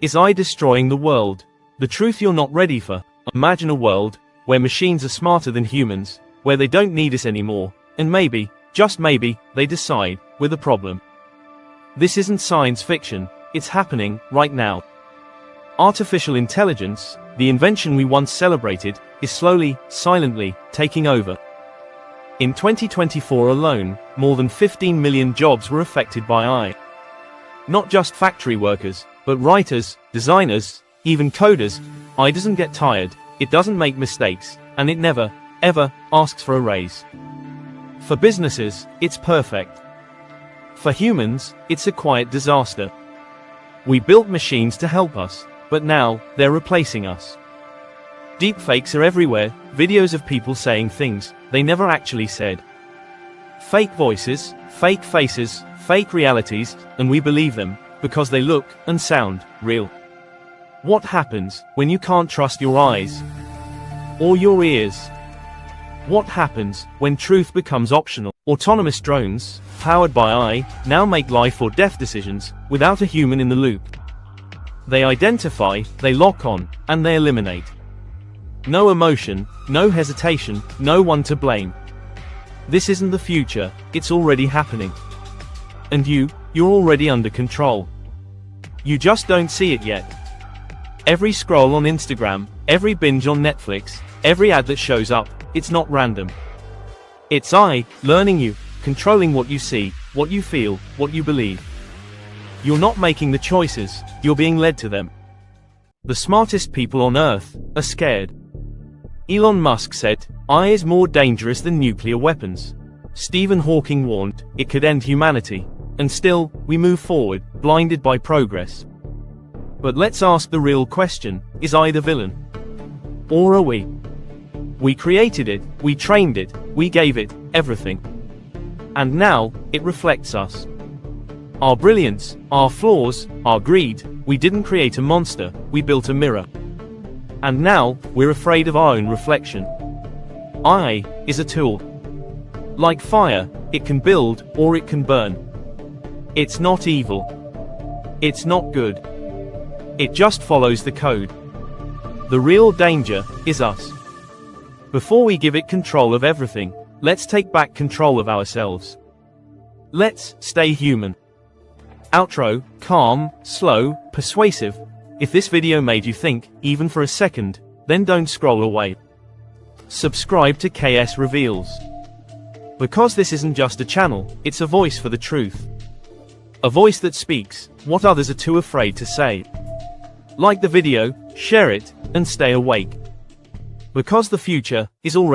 Is AI destroying the world? The truth you're not ready for. Imagine a world where machines are smarter than humans, where they don't need us anymore, and maybe, just maybe, they decide we're the problem. This isn't science fiction, it's happening right now. Artificial intelligence, the invention we once celebrated, is slowly, silently, taking over. In 2024 alone, more than 15 million jobs were affected by AI. Not just factory workers, but writers, designers, even coders. AI doesn't get tired, it doesn't make mistakes, and it never, ever, asks for a raise. For businesses, it's perfect. For humans, it's a quiet disaster. We built machines to help us, but now, they're replacing us. Deepfakes are everywhere, videos of people saying things they never actually said. Fake voices, fake faces, fake realities, and we believe them, because they look and sound real. What happens when you can't trust your eyes? Or your ears? What happens when truth becomes optional? Autonomous drones, powered by AI, now make life or death decisions, without a human in the loop. They identify, they lock on, and they eliminate. No emotion, no hesitation, no one to blame. This isn't the future, it's already happening. And you're already under control. You just don't see it yet. Every scroll on Instagram, every binge on Netflix, every ad that shows up, it's not random. It's AI, learning you, controlling what you see, what you feel, what you believe. You're not making the choices, you're being led to them. The smartest people on Earth are scared. Elon Musk said, AI is more dangerous than nuclear weapons. Stephen Hawking warned, it could end humanity. And still, we move forward, blinded by progress. But let's ask the real question, is AI the villain? Or are we? We created it, we trained it, we gave it everything. And now, it reflects us. Our brilliance, our flaws, our greed. We didn't create a monster, we built a mirror. And now, we're afraid of our own reflection. AI is a tool. Like fire, it can build, or it can burn. It's not evil. It's not good. It just follows the code. The real danger is us. Before we give it control of everything, let's take back control of ourselves. Let's stay human. Outro, calm, slow, persuasive. If this video made you think, even for a second, then don't scroll away. Subscribe to KS Reveals. Because this isn't just a channel, it's a voice for the truth. A voice that speaks what others are too afraid to say. Like the video, share it, and stay awake. Because the future is already